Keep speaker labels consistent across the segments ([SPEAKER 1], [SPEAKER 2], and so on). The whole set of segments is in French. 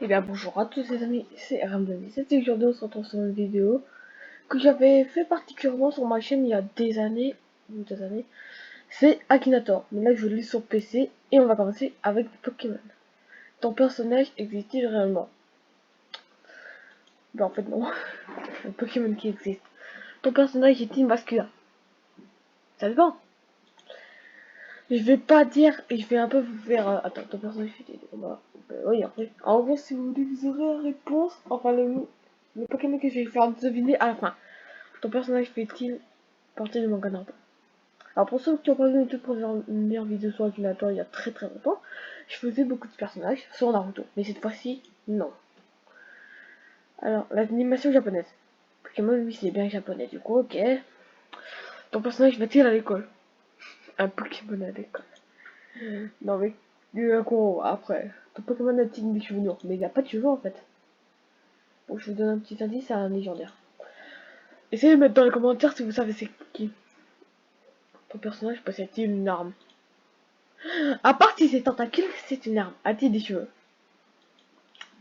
[SPEAKER 1] Et bien bonjour à tous les amis, c'est RM2017 et aujourd'hui on se retrouve sur une vidéo que j'avais fait particulièrement sur ma chaîne il y a des années, c'est Akinator. Mais là je l'ai sur PC et on va commencer avec Pokémon. Ton personnage existe-t-il réellement? Ben en fait non, un Pokémon qui existe. Ton personnage est-il masculin? Ça dépend. Je vais pas dire, je vais un peu vous faire... attends, ton personnage est-il... oui, après. En gros, si vous voulez, vous aurez la réponse. Enfin, le Pokémon que je vais faire deviner à la fin. Ton personnage fait-il partie de manga Naruto? Alors pour ceux qui ont pas vu mes toutes premières vidéos sur Akinator il y a très longtemps, je faisais beaucoup de personnages sur Naruto. Mais cette fois-ci, non. Alors, l'animation japonaise. Pokémon, oui, c'est bien japonais, du coup, ok. Ton personnage va-t-il à l'école? Un Pokémon à l'école. Non mais, après. Ton Pokémon a-t-il des cheveux noirs? Mais il n'y a pas de cheveux en fait. Bon, je vous donne un petit indice, c'est un légendaire. Essayez de mettre dans les commentaires si vous savez c'est qui. Ton personnage possède-t-il une arme? À part si c'est tentacule, c'est une arme. A-t-il des cheveux?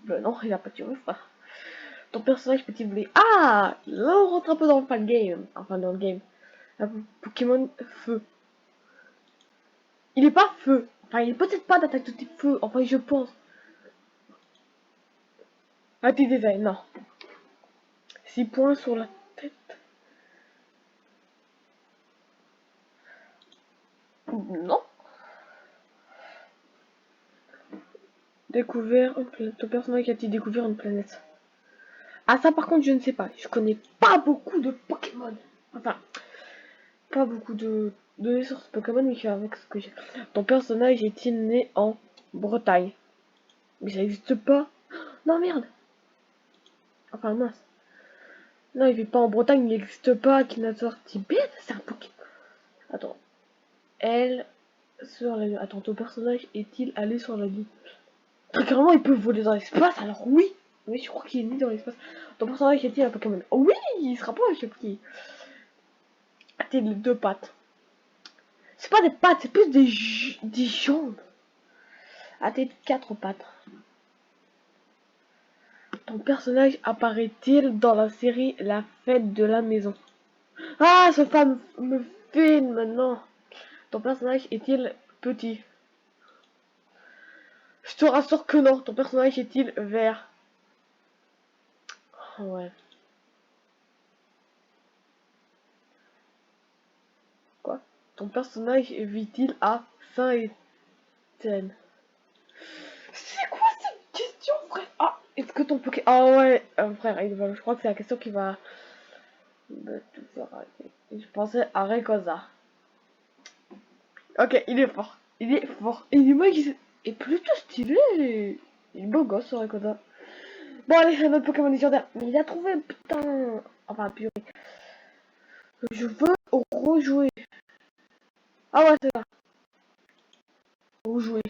[SPEAKER 1] Ben non, il a pas de cheveux, frère. Ton personnage peut-il voler? Ah! Là, on rentre un peu dans le fan game. Enfin, dans le game. Un Pokémon feu. Il est pas feu. Enfin, il est peut-être pas d'attaque de type feu. Enfin, je pense. A-t-il des ailes? Non. 6 points sur la tête. Non. Découvert une planète. Ton personnage a-t-il découvert une planète? Ah, ça, par contre, je ne sais pas. Je connais pas beaucoup de Pokémon. Enfin, pas beaucoup de données sur ce Pokémon, mais je suis avec ce que j'ai. Ton personnage est-il né en Bretagne? Mais ça n'existe pas. Non, merde. Enfin, mince. Non, il vit pas en Bretagne, il n'existe pas. Akinator Tibet, c'est un Pokémon. Attends. Elle sur la lune. Attends, ton personnage est-il allé sur la lune? Très clairement, il peut voler dans l'espace, alors oui. Oui, je crois qu'il est né dans l'espace. Ton personnage est-il un Pokémon? Oh oui, il se rapproche, petit. A-t-il les deux pattes? C'est pas des pattes, c'est plus des jambes. A-t-il quatre pattes? Ton personnage apparaît-il dans la série La Fête de la Maison? Ah, ce fameux film, maintenant. Ton personnage est-il petit? Je te rassure que non. Ton personnage est-il vert? Ouais. Quoi? Ton personnage vit-il à Saint-Étienne? C'est quoi cette question, frère? Ah, est-ce que ton Pokémon... Ah ouais, frère, je crois que c'est la question qui va... tout faire arrêter. Je pensais à Rayquaza. Ok, il est fort. Il est fort. Et l'image est plutôt stylé. Il est beau gosse, ce Rayquaza. Bon, allez, un autre Pokémon légendaire. Mais il a trouvé, putain... Enfin, purée. Je veux rejouer. Ah ouais, c'est ça. Rejouer.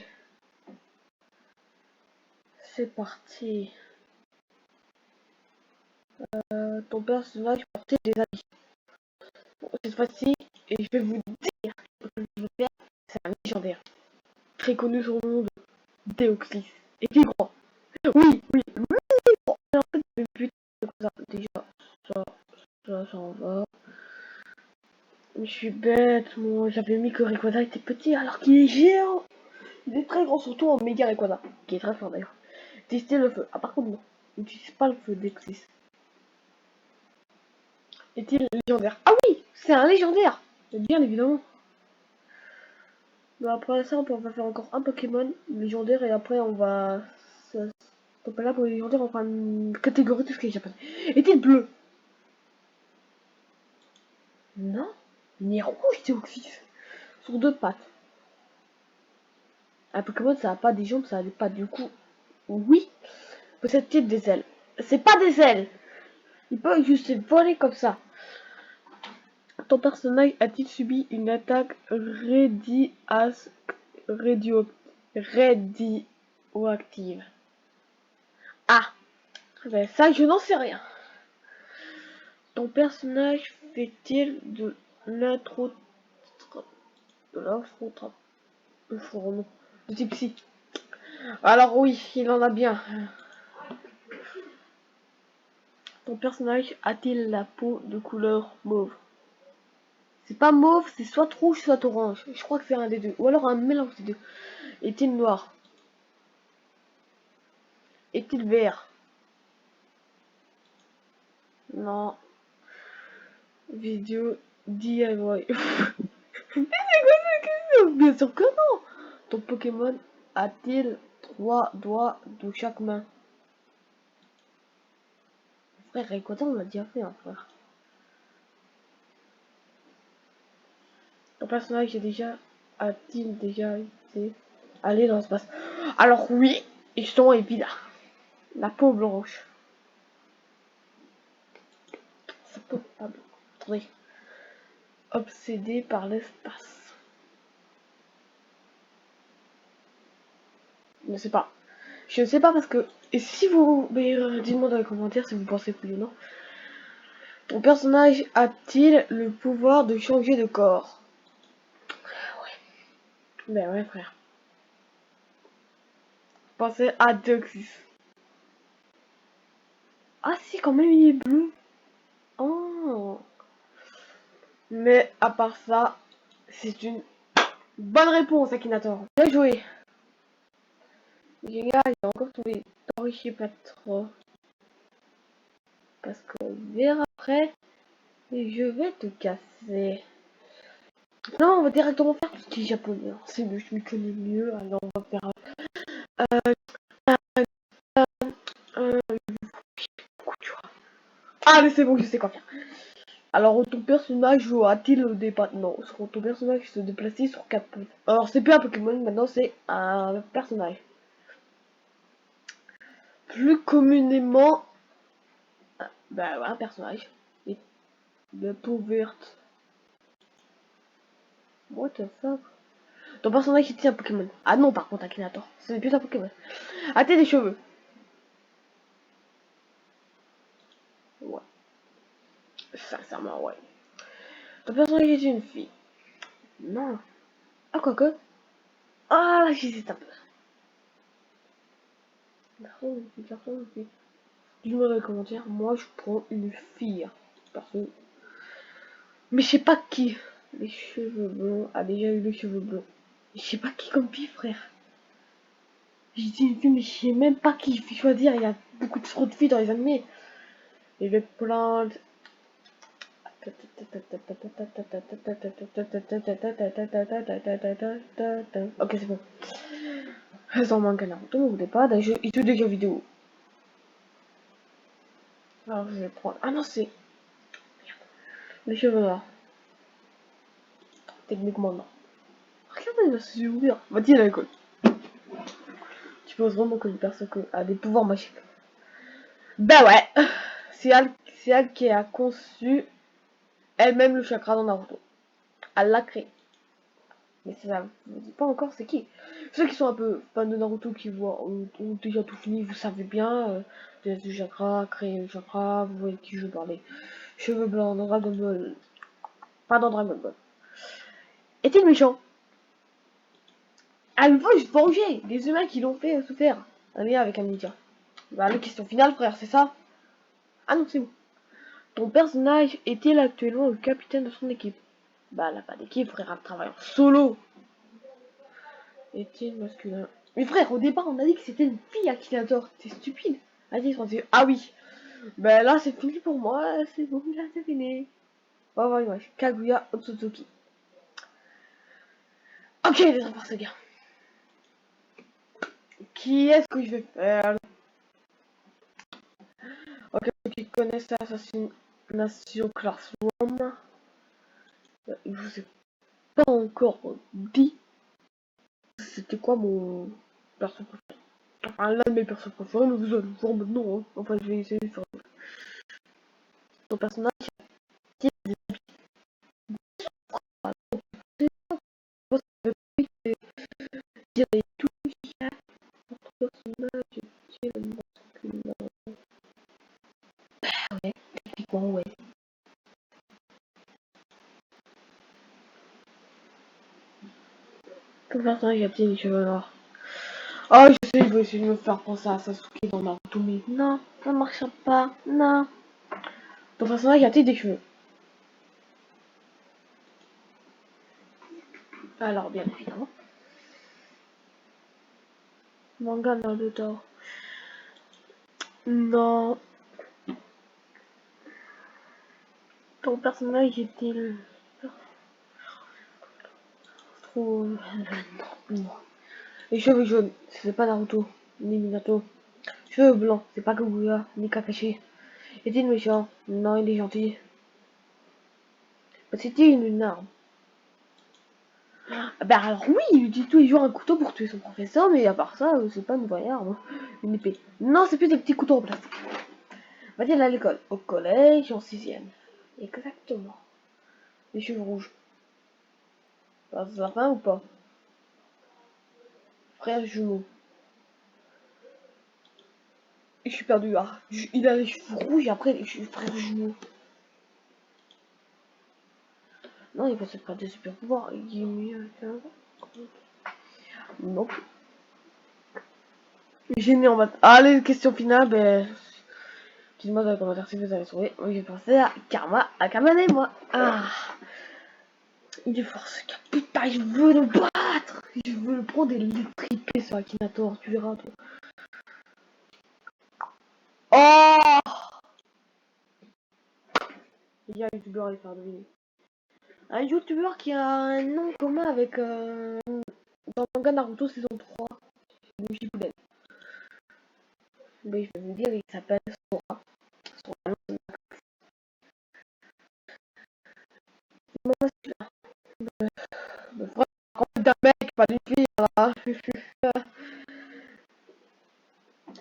[SPEAKER 1] C'est parti. Ton personnage portait des habits. Bon, cette fois-ci, et je vais vous dire ce que je veux faire. C'est un légendaire. Très connu sur le nom de Deoxys. Et qui est grand. Oui, oui, oui, bon, mais en fait, je vais plus ça. Déjà, ça en va. Je suis bête, moi. J'avais mis que Rayquaza était petit alors qu'il est géant. Il est très grand, surtout en méga Rayquaza. Qui est très fort d'ailleurs. Tester le feu. Ah, par contre, non. N'utilise pas le feu Deoxys. Est-il légendaire? Ah oui, c'est un légendaire. Bien évidemment. Mais après ça, on va faire encore un Pokémon légendaire et après on va... Donc là pour les légendaires, on fera une catégorie tout ce qui est japonais. Est-il bleu? Non. Il est rouge, Deoxys. Sur deux pattes. Un Pokémon, ça a pas des jambes, ça a des pattes. Du coup, oui. Possède-t-il des ailes? C'est pas des ailes. Il peut juste voler comme ça. Ton personnage a-t-il subi une attaque radioactive? Ah, ben ça je n'en sais rien. Ton personnage fait-il de l'intro... de l'info... de type psy? Alors oui, il en a bien. Ton personnage a-t-il la peau de couleur mauve? C'est pas mauve, c'est soit rouge, soit orange. Je crois que c'est un des deux. Ou alors un mélange des deux. Est-il noir? Est-il vert? Non. Vidéo DIY. C'est quoi cette question? Bien sûr que non. Ton Pokémon a-t-il 3 doigts de chaque main? Frère, Rayquaza, on l'a déjà fait, hein, frère. Ton personnage a-t-il déjà été allé dans l'espace? Alors oui, ils sont évidents. La peau blanche. Ça peut pas bien. Attendez. Obsédé par l'espace. Je ne sais pas. Je ne sais pas parce que... Et si vous... Mais dites-moi dans les commentaires si vous pensez plus ou non. Ton personnage a-t-il le pouvoir de changer de corps? Ben ouais, frère. Pensez à Deoxys. Ah si, quand même, il est bleu. Oh. Mais à part ça, c'est une bonne réponse, Akinator. Bien joué. Les gars, il a encore trouvé. T'enrichis pas trop. Parce qu'on verra après. Et je vais te casser. Non, on va directement faire tout ce qui est japonais. C'est mieux, je m'y connais mieux. Alors on va faire... Euh, ah mais c'est bon, je sais quoi faire. Alors ton personnage a-t-il des pattes? Non, ton personnage se déplacer sur 4 pouces. Alors c'est plus un Pokémon, maintenant c'est un personnage. Plus communément... Bah ouais, un personnage. Et de peau verte. What the fuck? Ton personnage est un Pokémon. Ah non, par contre, Akinator. C'est plus un Pokémon. A-t-il des cheveux? Ouais. Sincèrement, ouais. Ton personnage est une fille? Non. Ah, quoique. Ah, j'hésite un peu. Garçon, une fille. Dis-moi dans les commentaires. Moi, je prends une fille. Parce que... Mais je sais pas qui. Les cheveux blonds a déjà eu les cheveux blonds. Je sais pas qui comme fille, frère. J'ai dit une fille, mais je sais même pas qui il faut choisir. Il y a beaucoup trop de filles dans les animés. Et je vais plaindre. Ok, c'est bon. Reste en manga Naruto, ne voulez pas d'un jeu et tout de jeux vidéo. Alors je vais prendre. Ah non, c'est les cheveux noirs. Techniquement, non. Regardez, il va se ouvrir. Va-t-il à l'école? Tu penses vraiment que une personne a des pouvoirs magiques? Ben ouais. C'est elle qui a conçu elle-même le chakra dans Naruto. Elle l'a créé. Mais ça vous dit pas encore c'est qui. Ceux qui sont un peu fans de Naruto qui voient ont déjà tout fini, vous savez bien. Du chakra, créer le chakra, vous voyez de qui je veux parler. Cheveux blancs dans Dragon Ball. Pas dans Dragon Ball. Est-il méchant? Elle veut se venger des humains qui l'ont fait souffrir. Un lien avec Amnesia. Bah la question finale frère, c'est ça? Ah non, c'est bon. Ton personnage est-il actuellement le capitaine de son équipe? Bah elle a pas d'équipe frère, elle travaille en solo. Est-il masculin? Mais frère, au départ, on a dit que c'était une fille Akinator. T'es stupide. Vas-y, dit, ah oui. Ben là, c'est fini pour moi. C'est bon, là, c'est fini. Ouais, ouais, ouais. Kaguya Otsutsuki. Ok, les enfants, c'est bien. Qui est-ce que je vais faire? Ok, ceux qui connaissent Assassination Classroom. Je vous ai pas encore dit c'était quoi mon perso préféré. Enfin, l'un de mes persos préférés, mais vous allez le voir maintenant. Hein. Enfin, je vais essayer de faire ton personnage. Dirait tout chaque personnage est masculin. Ouais, typiquement, ouais. Tout personnage a-t-il les cheveux noirs? Oh, je sais, il va essayer de me faire penser à Sasuke dans Naruto, mais non, ça marchera pas, non. Ton personnage a-t-il des cheveux? Alors, bien évidemment. Manga Naruto. Non. Ton personnage est-il trop... Non. Les cheveux jaunes, c'est pas Naruto, ni Minato. Cheveux blancs, c'est pas Kaguya, ni Kakashi. Est-il méchant? Non, il est gentil. C'est-il une arme? Ah, bah alors oui, il utilise tous les jours un couteau pour tuer son professeur, mais à part ça, c'est pas une vraie arme. Une épée. Non, c'est plus des petits couteaux en plastique. Va-t-il à l'école? Au collège, en sixième. Exactement. Les cheveux rouges. Ça se la fin ou pas? Frère jumeau. Je suis perdu. Ah, il a les cheveux rouges et après les cheveux frère jumeau. Non, il possède pas des super pouvoirs. Il est mieux qu'un. Non. Génie en maths. Allez, question finale. Ben, dites-moi dans les commentaires si vous avez trouvé. Moi, j'ai pensé à Karma, et moi. Ah, il est fort ce gars. Putain, je veux le battre. Je veux le prendre et le triper sur Akinator. Tu verras, toi. Oh, il y a un youtubeur à les faire deviner. Un youtubeur qui a un nom commun avec dans le manga Naruto saison 3 de Shippuden. Mais je vais vous dire, il s'appelle Sora. Sora. Le frère d'un mec, pas d'une fille, là.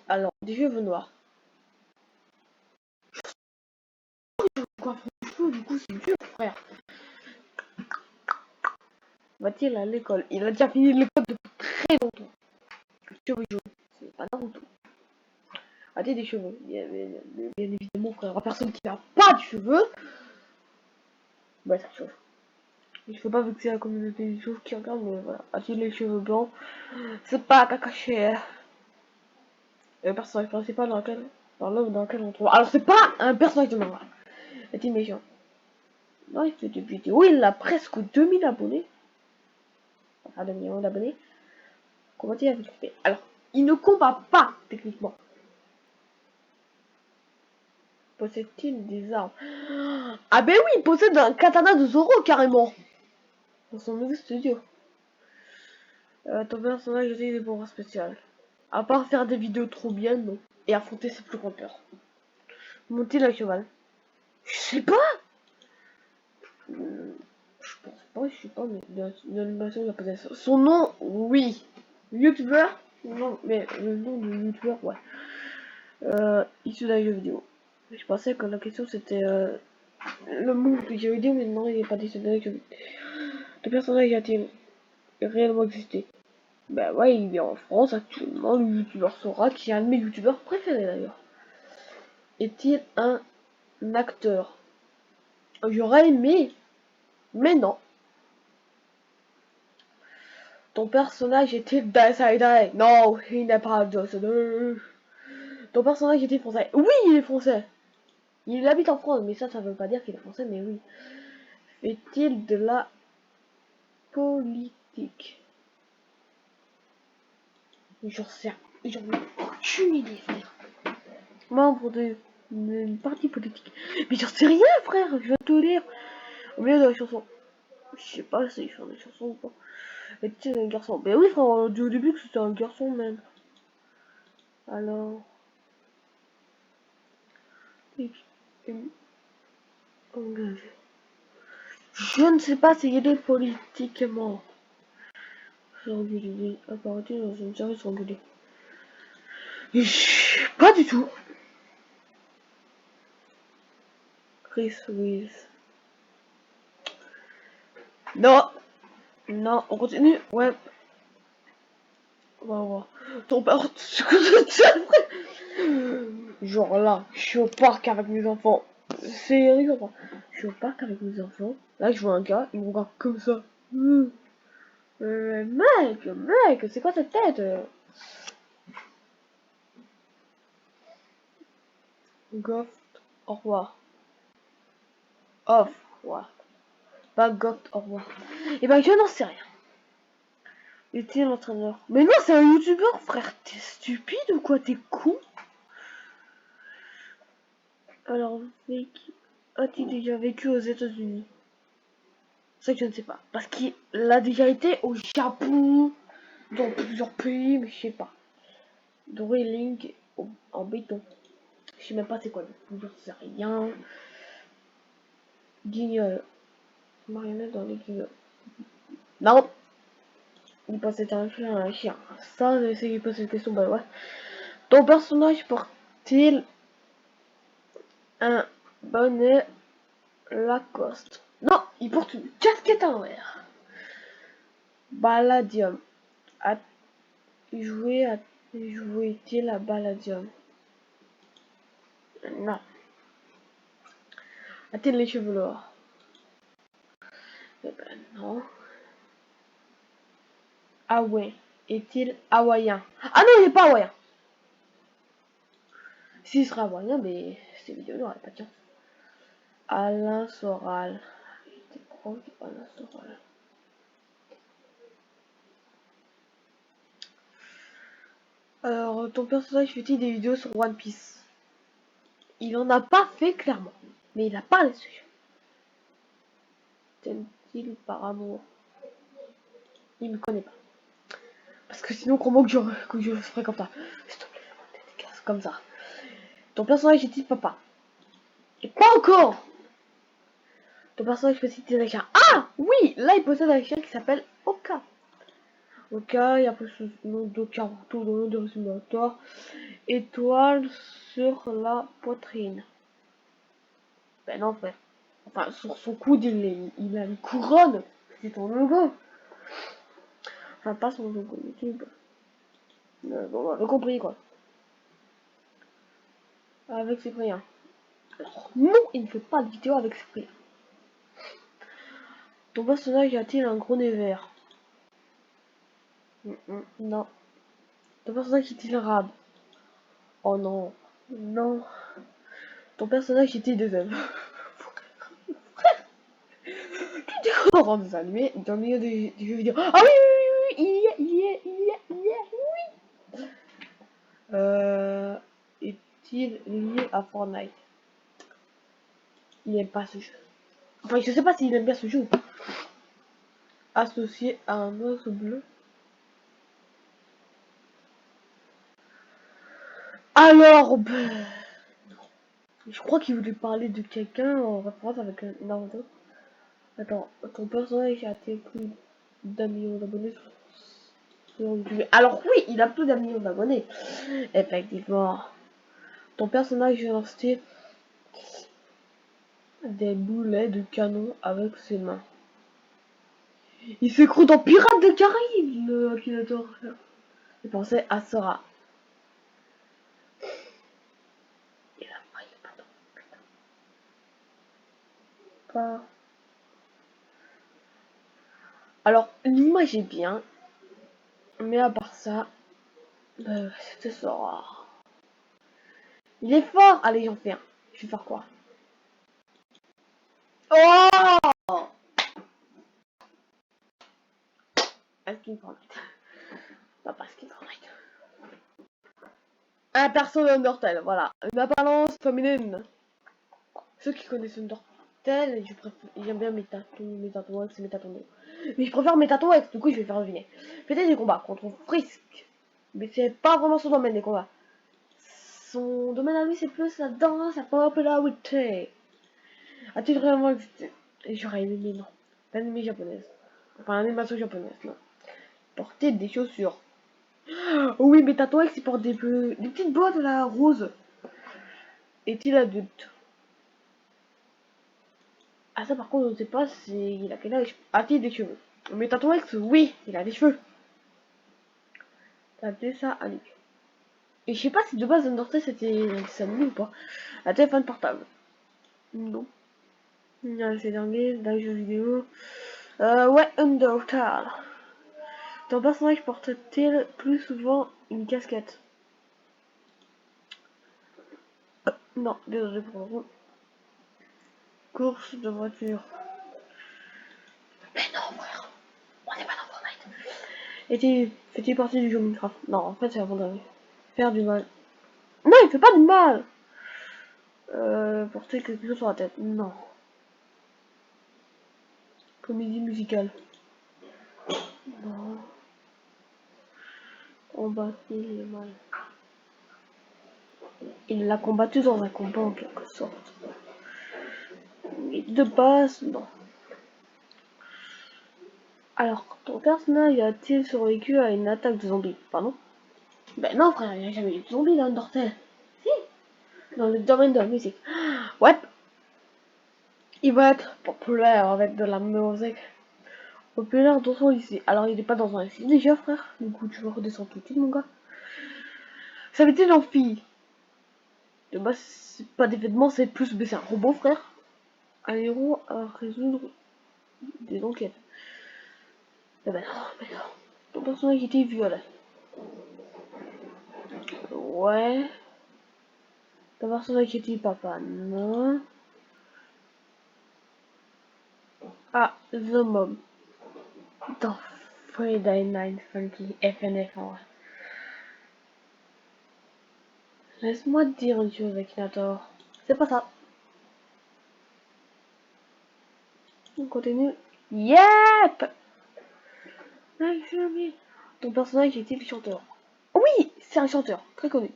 [SPEAKER 1] Alors, des cheveux noirs. Quoi, franchement, du coup, c'est dur, frère. Va-t-il à l'école? Il a déjà fini l'école depuis très longtemps. Cheveux jaunes. C'est pas Naruto. A-t-il des cheveux? Bien évidemment, frère. La personne qui n'a pas de cheveux, bah, ça chauffe. Il faut pas vexer la communauté du chauve qui regarde, mais voilà. A-t-il les cheveux blancs? C'est pas Kakashi. Le personnage principal dans l'œuvre dans lequel on trouve. Alors, c'est pas un personnage de manga. Est-il méchant? Non, il fait des vidéos. Il a presque 2000 abonnés. Enfin, 2 millions d'abonnés. Comment il a fait? Alors, il ne combat pas, techniquement. Possède-t-il des armes? Ah ben oui, il possède un katana de Zoro, carrément. Dans son nouveau studio. Ton personnage a des pouvoirs spéciaux. À part faire des vidéos trop bien, non. Et affronter ses plus grandes peurs. Monter le cheval. Je sais pas. Je pense pas, je sais pas, mais l'animation de la possession. Son nom, oui. Youtubeur? Non, mais le nom de youtubeur, ouais. Issu d'un jeu vidéo. Je pensais que la question c'était le monde du jeu vidéo, mais non, il n'est pas issu d'un jeu vidéo. Le personnage a-t-il réellement existé? Bah ouais, il vit en France actuellement, le youtubeur Sora, qui est un de mes youtubeurs préférés d'ailleurs. Est-il un acteur? J'aurais aimé, mais non. Ton personnage est-il Dai? Non, il n'est pas de. Ton personnage est-il français? Oui, il est français. Il habite en France, mais ça veut pas dire qu'il est français, mais oui. Fait-il de la politique? J'en sais j'en ai aucune idée, frère. Membre d'une partie politique. Mais j'en sais rien, frère, je vais te lire. Au milieu de la chanson. Je sais pas si il fait des chansons ou pas. Est-il un garçon? Ben oui, frère, on a dit au début que c'était un garçon, même. Alors. Engagé. Je ne sais pas s'il est politiquement. Singulier. Apparaît dans une série singulière. Pas du tout. Chris Wills. Non. Non, on continue. Ouais. On va voir. Ton père. Genre là, je suis au parc avec mes enfants. C'est rigolo. Je suis au parc avec mes enfants. Là, je vois un gars, il me regarde comme ça. Mec, c'est quoi cette tête? Ghost, au revoir. of War. Pas God of War. Et ben je n'en sais rien. Était l'entraîneur. Mais non, c'est un youtubeur, frère. T'es stupide ou quoi? T'es con? Alors, a-t-il déjà vécu aux États-Unis? C'est ça que je ne sais pas. Parce qu'il a déjà été au Japon, dans plusieurs pays, mais je sais pas. Drilling en béton. Je sais même pas c'est quoi. Je sais rien. Guignol. Marionnette dans les guignols. Non! Il pensait un chien à un chien. Ça, j'ai essayé de poser cette question, bah ouais. Ton personnage porte-t-il un bonnet Lacoste? Non, il porte une casquette en verre. Baladium. A joué-il à Baladium? Non. A-t-il les cheveux noirs? Eh ben non. Ah ouais. Est-il hawaïen? Ah non, il n'est pas hawaïen. S'il sera hawaïen, mais ces vidéos n'auraient pas de chance. Alain Soral. Il était proche d'Alain Soral. Alors, ton personnage fait-il des vidéos sur One Piece? Il en a pas fait clairement, mais il a parlé dessus. T'aime-t-il par amour? Il me connaît pas. Parce que sinon, comment que je ferais comme ça? S'il te plaît, dédicace comme ça. Ton personnage est-il papa? Et pas encore! Ton personnage possède un chien. Ah! Oui! Là, il possède un chien qui s'appelle Oka. Oka, il a pris ce nom d'Oka tout dans le nom de simulateur. Étoile sur la poitrine. Ben non, frère. Enfin, sur son coude, il a une couronne. C'est ton logo. Enfin, pas son logo YouTube. Bon, on a compris, quoi. Avec Cyprien. Alors, non, il ne fait pas de vidéo avec Cyprien. Ton personnage a-t-il un gros nez vert? Non. Ton personnage est-il arabe? Oh non. Non. Ton personnage est-il des œufs? Tu découvres des animés dans le milieu des jeux vidéo. Ah oui, oui, oui, oui, il y est, oui. Est-il lié à Fortnite? Il n'aime pas ce jeu. Enfin, je sais pas s'il aime bien ce jeu ou pas. Associé à un oiseau bleu. Alors, je crois qu'il voulait parler de quelqu'un en référence avec un Naruto. Attends, ton personnage a-t-il plus d'un million d'abonnés sur YouTube? Alors oui, il a plus d'un million d'abonnés. Effectivement. Ton personnage lance-t-il des boulets de canon avec ses mains? Il s'écroule dans Pirates des Caraïbes, le Akinator. J'ai pensé à Sora. Il a failli, pardon. Pas. Alors, l'image est bien, mais à part ça, c'était Sora. Il est fort! Allez, j'en fais un. Je vais faire quoi? Oh! Un skin Fortnite. Pas skin Fortnite. Un perso d'Undertale, voilà. Une apparence féminine. Ceux qui connaissent Undertale, j'aime bien Métatoex et Métatondé. Mais je préfère Métatoex, du coup je vais faire deviner. Peut-être des combats contre Frisk. Mais c'est pas vraiment son domaine des combats. Son domaine à lui c'est plus la danse, la popularité. A-t-il vraiment existé? J'aurais aimé, non. L'anime japonaise. Enfin, l'animation japonaise, non. Porter des chaussures. Oh oui, mais Tatouex, il porte des petites bottes là, roses. Est-il adulte? Ah, ça, par contre, on ne sait pas si il a quel âge. A-t-il des cheveux? Mais Tatouex, oui, il a des cheveux. T'as dit ça, Annick. Et je sais pas si de base Undertale c'était un dessin animé ou pas. Un téléphone portable. Non. C'est dingue, dans les jeux vidéo. Ouais, Undertale. Ton personnage porte-t-il plus souvent une casquette? Non, désolé pour vous. course de voiture. Mais non, frère, on n'est pas dans Fortnite. Fait-il partie du jeu Minecraft? Non, en fait, c'est avant dernier. Faire du mal. Non, il fait pas du mal. Porter quelque chose sur la tête. Non. Comédie musicale. Non. Combattre le mal. Il l'a combattu dans un combat en quelque sorte. Mais de base, non. Alors, ton personnage a-t-il survécu à une attaque de zombies? Pardon? Ben non, frère, il n'y a jamais eu de zombies dans Undertale. Si, dans le domaine de la musique. Ouais, il va être populaire avec de la musique. Populaire dans son lycée. Alors, il est pas dans un lycée déjà, frère. Du coup, tu vas redescendre tout de suite, mon gars. Ça veut dire en fille. De base, c'est pas d'événement, c'est plus. Mais c'est un robot, frère. Un héros à résoudre des enquêtes. Eh ben non, mais non. Ton personnage était violet. Ouais. Ton personnage était papa. Non. Ah, The Mob. Dans Friday Night Funky FNF en vrai. Laisse-moi te dire une chose, Akinator. C'est pas ça. On continue. Yep! Ton personnage était chanteur. Oui, c'est un chanteur, très connu.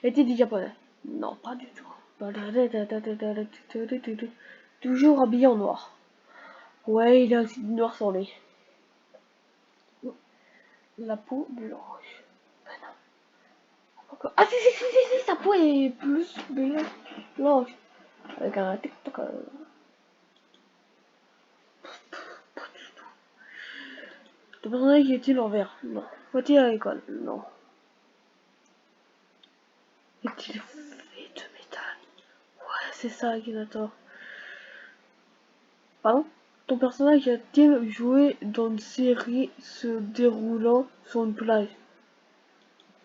[SPEAKER 1] Était-il japonais? Non, pas du tout. Toujours habillé en noir. Ouais, il a aussi du noir sur lui. La peau blanche. Ben non. Ah si, sa peau est plus blanche. Avec un TikTok. Ton personnage est-il en vert? Non. Faut-il à l'école? Non. Est-il fait de métal? Ouais, c'est ça, Akinator. Pardon? Ton personnage a-t-il joué dans une série se déroulant sur une plage?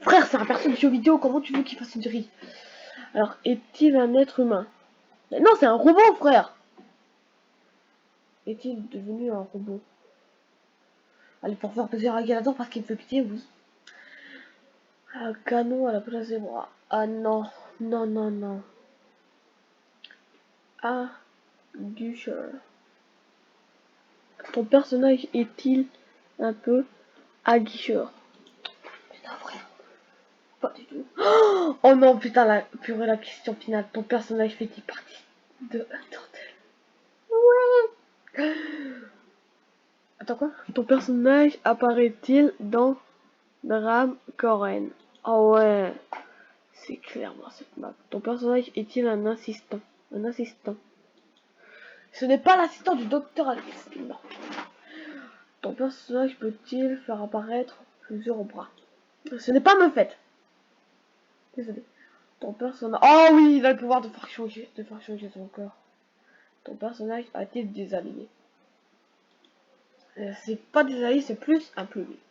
[SPEAKER 1] Frère, c'est un personnage de jeu vidéo, comment tu veux qu'il fasse une série? Alors, est-il un être humain? Mais non, c'est un robot, frère! Est-il devenu un robot? Allez, pour faire plaisir à Galador parce qu'il me fait pitié, oui. Un canon à la place des bras. Ah non, non, non, non. Ah, Gusher. Ton personnage est-il un peu aguicheur? Putain, frère, pas du tout. Oh non, putain, purée, la question finale. Ton personnage fait-il partie de Undertale? Ouais. Attends, quoi? Ton personnage apparaît-il dans Drame Coren? Oh ouais, c'est clairement cette map. Ton personnage est-il un assistant? Un assistant. Ce n'est pas l'assistant du docteur Alice. Non. Ton personnage peut-il faire apparaître plusieurs bras? Ce n'est pas Muffet. Désolé. Ton personnage... Oh oui, il a le pouvoir de faire changer son corps. Ton personnage a-t-il des alliés? C'est pas des alliés, c'est plus un public.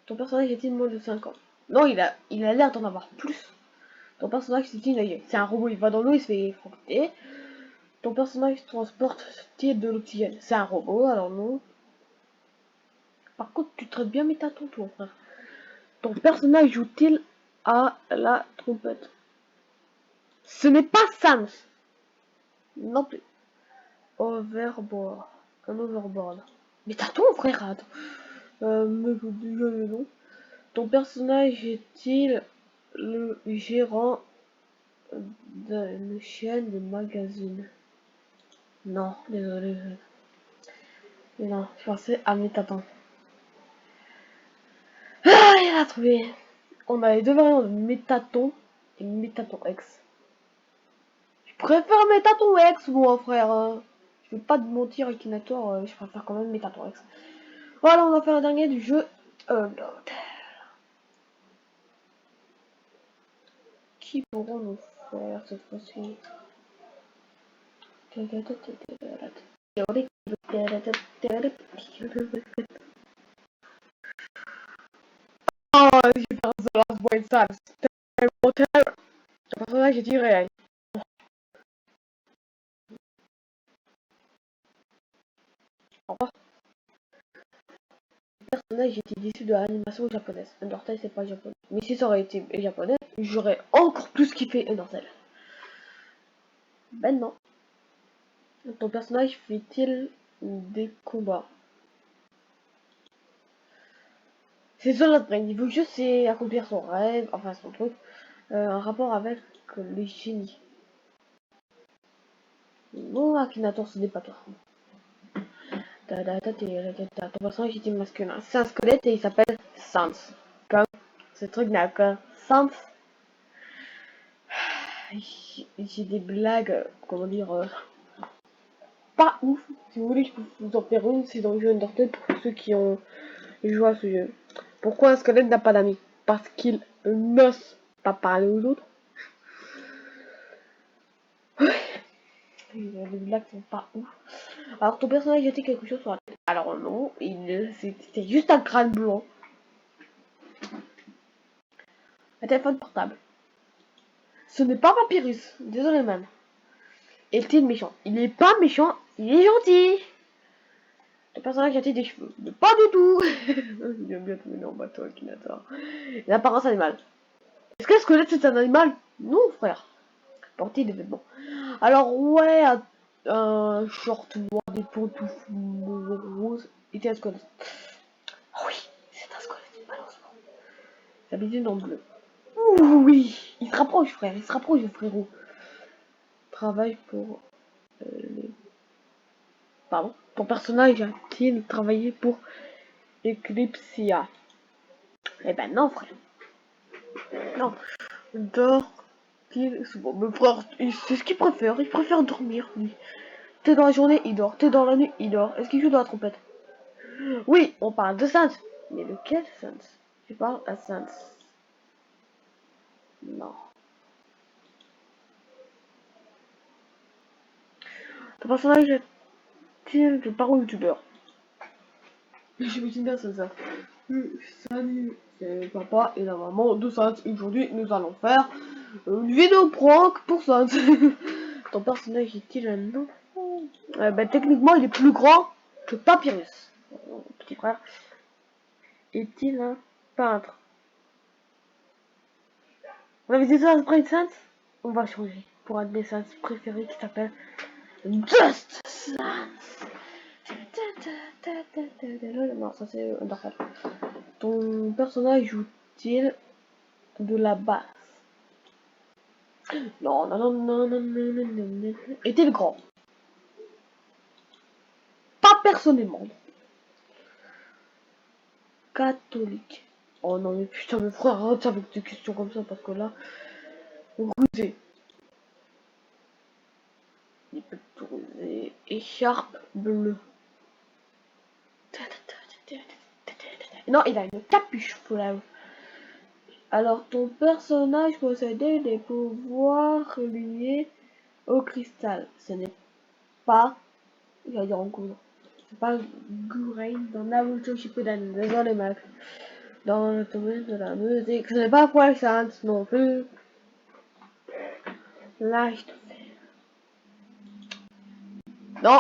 [SPEAKER 1] Ton personnage est-il moins de 5 ans? Non, il a l'air d'en avoir plus. Ton personnage c'est-il allié? C'est un robot, il va dans l'eau, il se fait fracter. Ton personnage transporte-t-il de l'oxygène? C'est un robot, alors non. Par contre, tu traites bien Métaton, toi, frère. Ton personnage joue-t-il à la trompette? Ce n'est pas Sans. Non plus. Overboard. Un overboard. Métaton, frère, attends. Mais déjà le nom. Ton personnage est-il le gérant d'une chaîne de magazines? Non, désolé. Mais non, je pensais à Métaton. Ah, il a trouvé. On a les deux variantes de Métaton et Métaton X. Je préfère Métaton X, moi, frère. Je vais pas te mentir, Akinator, je préfère quand même Métaton X. Voilà, on va faire un dernier du jeu. Qui pourront nous faire cette fois-ci? Oh, je vais faire The Last Boy Sans. Le personnage est irréel. Au revoir. Le personnage était issu de l'animation japonaise. Undertale, c'est pas japonais. Mais si ça aurait été japonais, j'aurais encore plus kiffé Undertale. Ben non. Ton personnage fait-il des combats? C'est Solid Brain, il veut juste accomplir son rêve, enfin son truc, un rapport avec les génies. Non, Akinator, ce n'est pas toi. Ton personnage est masculin. C'est un squelette et il s'appelle Sans. Comme ce truc n'a aucun sens. J'ai des blagues, comment dire, pas ouf. Si vous voulez, je peux vous en faire une. C'est dans le jeu Undertale pour ceux qui ont joué à ce jeu. Pourquoi un squelette n'a pas d'amis? Parce qu'il n'ose pas parler aux autres. Les blagues sont pas ouf. Alors ton personnage était quelque chose sur la tête. Alors non, c'était juste un crâne blanc. Un téléphone portable. Ce n'est pas Papyrus. Désolé man. Est-il méchant? Il n'est pas méchant, il est gentil. Le personnage a-t-il des cheveux? Pas du tout. Il aime bien te mener en bateau, Akinator. L'apparence animale. Est-ce qu'un squelette c'est un animal? Non frère. Porter des vêtements. Alors ouais, un short noir, des pantoufles roses, était un squelette. Oh oui, c'est un squelette, malheureusement. S'habiller dans le bleu. Ouh, oui, il se rapproche frère, il se rapproche frérot. Travaille pour les... Pardon. Ton personnage a-t-il travaillé pour Eclipsia? Eh ben non frère. Non. Dort-il souvent? Mais frère, c'est ce qu'il préfère, il préfère dormir lui. T'es dans la journée, il dort. T'es dans la nuit, il dort. Est-ce qu'il joue de la trompette? Oui, on parle de Sans. Mais lequel Sans? Tu parles à Sans. Non. Ton personnage est-il de parents youtubeur? J'imagine bien ça. Salut, c'est papa et la maman de Sans. Aujourd'hui, nous allons faire une vidéo prank pour Sans. Ton personnage est-il un enfant? Ben, techniquement, il est plus grand que Papyrus. Mon petit frère. Est-il un peintre? On avait dit ça après Sans? On va changer pour un de mes Sans préférés qui s'appelle Just Sans. Non, ça c'est Undertale. Ton personnage joue-t-il de la basse? Non, non, non, non, non, non, non, non, non. Est-il grand? Pas personnellement. Catholique. Oh non, mais putain, mes frères, arrête avec des questions comme ça parce que là, rusé. Il peut rusé. Écharpe bleue. Non, il a une capuche pour la. Alors, ton personnage possédait des pouvoirs liés au cristal. Ce n'est pas. Il va dire en cours. C'est pas Gurain dans Naruto Shippuden. Désolé, mec. Dans le domaine de la musique. Ce n'est pas Poil Sans non plus. Là, je te fais. Non!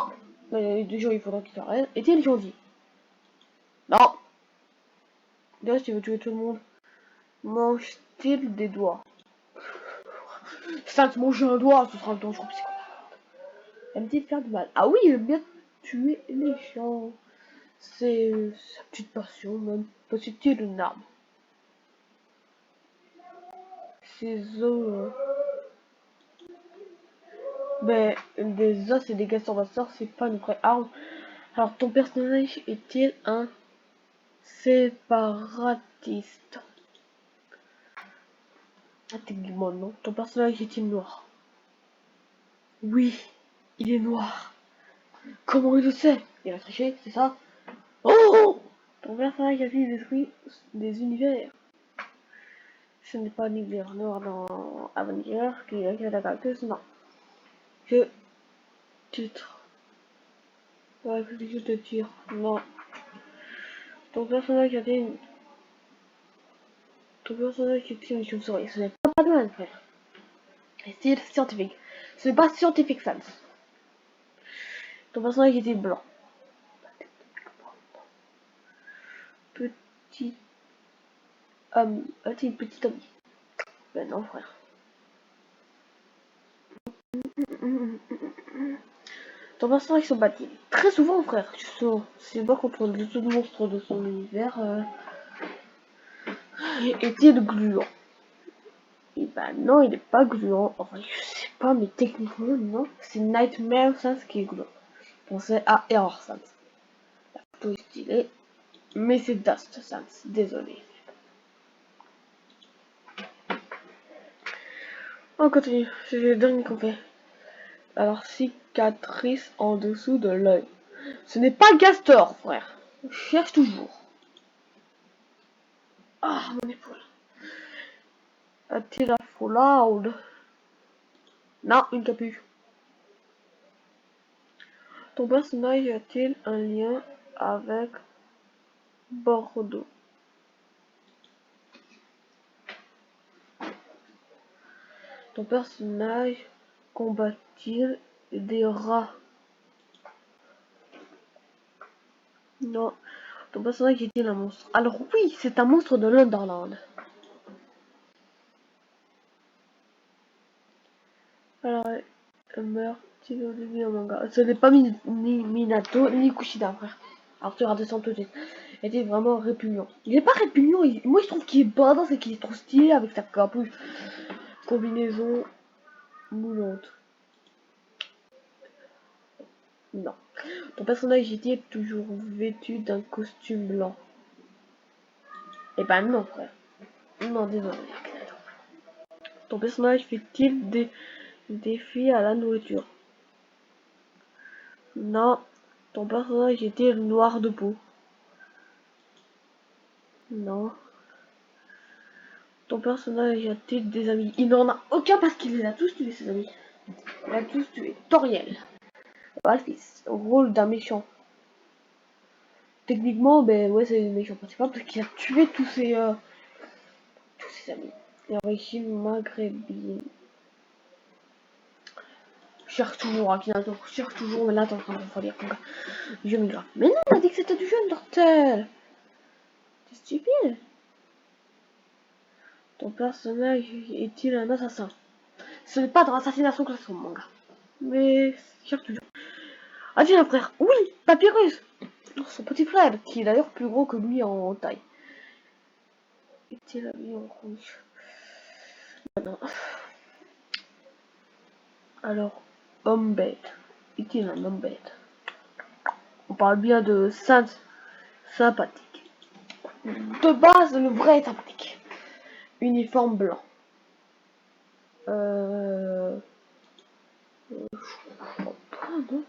[SPEAKER 1] Mais deux jours, il faudra qu'il s'arrête. Est-il gentil? Non! Là, si tu veux tuer tout le monde, mange-t-il des doigts? Ça te mange un doigt, ce sera un dangereux psychopathe. Aime-t-il faire du mal? Ah oui, il aime bien tuer les gens. C'est sa petite passion, même. Possède-t-il une arme? Ses os. Ben, des os et des gastro-basteurs, c'est pas une vraie arme. Alors, ton personnage est-il un séparatiste? Ah, techniquement, non. Ton personnage est-il noir? Oui, il est noir. Comment il le sait? Il a triché, c'est ça? Oh! Ton personnage a-t-il détruit des univers? Ce n'est pas l'univers noir dans Avenger qui a la Galactus, non. Je titre. Ouais, je te tire. Non. Ton personnage a-t-il une chauve-souris? Ce n'est pas de mal, frère. Est-il scientifique? Ce n'est pas scientifique, Sans. Ton personnage est-il blanc? petit ami. A-t-il une petite amie? Ben non, frère. Ton personnage se bat-il? Très souvent, frère. C'est pas contre les autres monstres de son univers. Est-il gluant? Et bah non, il est pas gluant. Enfin, je sais pas, mais techniquement, non. C'est Nightmare Sans qui est gluant. Pensez à Error Sans. La photo est stylée. Mais c'est Dust Sans. Désolé. On continue. C'est le dernier qu'on fait. Alors, cicatrice en dessous de l'œil. Ce n'est pas Gastor, frère. Je cherche toujours. Ah, mon épaule. A-t-il un foulard? Non, une capuche. Ton personnage a-t-il un lien avec Bordeaux? Ton personnage combat-il des rats? Non. Ton personnage est-il un monstre? Alors oui, c'est un monstre de l'Underland. Alors, meurt-il au début en manga? Ce n'est pas ni Minato ni Kushida, frère. Alors tu redescends tout de suite. Il était vraiment répugnant. Il est pas répugnant, moi je trouve qu'il est badass et qu'il est trop stylé avec sa capuche. Combinaison moulante. Non. Ton personnage était toujours vêtu d'un costume blanc. Eh ben non, frère. Non, désolé. Ton personnage fait-il des défis à la nourriture? Non. Ton personnage était noir de peau? Non. Ton personnage a-t-il des amis? Il n'en a aucun parce qu'il les a tous tués, ses amis. Il a tous tué. Toriel. Valfis. Rôle d'un méchant. Techniquement, ben ouais, c'est le méchant principal parce qu'il a tué tous ses amis. Origine maghrébine. Cherche toujours, Akinato. Cherche toujours, mais là t'es en train de refroidir ton gars. Je me grave. Mais non, on a dit que c'était du jeune Dortel. T'es stupide. Ton personnage est-il un assassin? Ce n'est pas dans l'assassination que son manga. Mais cherche toujours. A-t-il un frère? Oui, Papyrus. Son petit frère, qui est d'ailleurs plus gros que lui en taille. Est-il habillé en rouge? Non. Alors, homme bête. Est-il un homme bête? On parle bien de sainte sympathique. De base, le vrai est sympathique. Uniforme blanc. Euh... Je crois pas, non?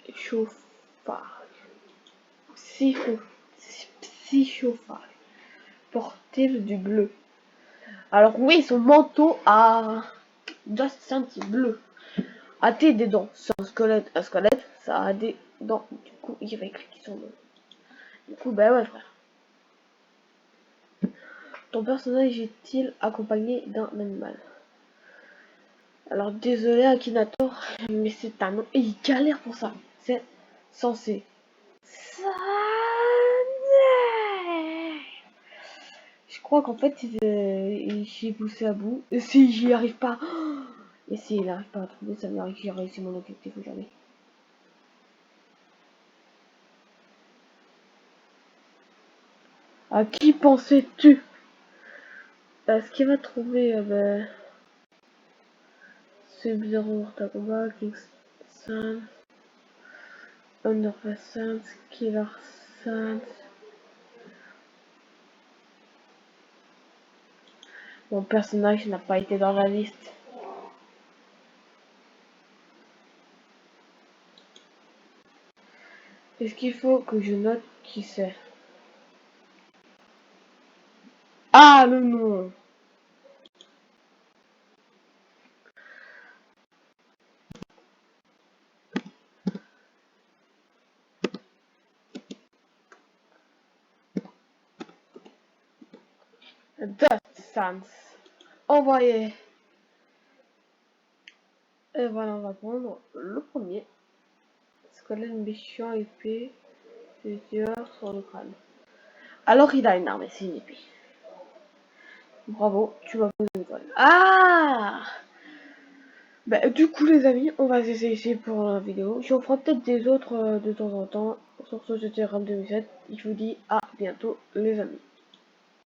[SPEAKER 1] Psychophage. Psychophage. Porte-t-il du bleu? Alors oui, son manteau a Just Senti bleu. A-t-il des dents? C'est un squelette, ça a des dents. Du coup, il va écrire son nom. Du coup, bah ouais, frère. Ton personnage est-il accompagné d'un animal? Alors désolé Akinator, mais c'est un nom et il galère pour ça. C'est censé. Je crois qu'en fait j'ai poussé à bout. Et si j'y arrive pas, et s'il n'arrive pas à trouver, ça veut dire que j'ai réussi mon objectif aujourd'hui. À qui pensais-tu? Est-ce qu'il va trouver ben, Sub-Zero Takuba, Kick-Sans, Underface Sans, Killer Sans. Mon personnage n'a pas été dans la liste. Est-ce qu'il faut que je note qui c'est? Ah, le nom! Dust Sans. Envoyé. Et voilà, on va prendre le premier. Squelette méchant épée. Plusieurs sur le crâne. Alors il a une arme et c'est une épée. Bravo, tu m'as posé une étoile. Ah! Bah, du coup les amis, on va se laisser ici pour la vidéo. J'en ferai peut-être des autres de temps en temps. Sur ce, c'était Ram 2007. Je vous dis à bientôt les amis.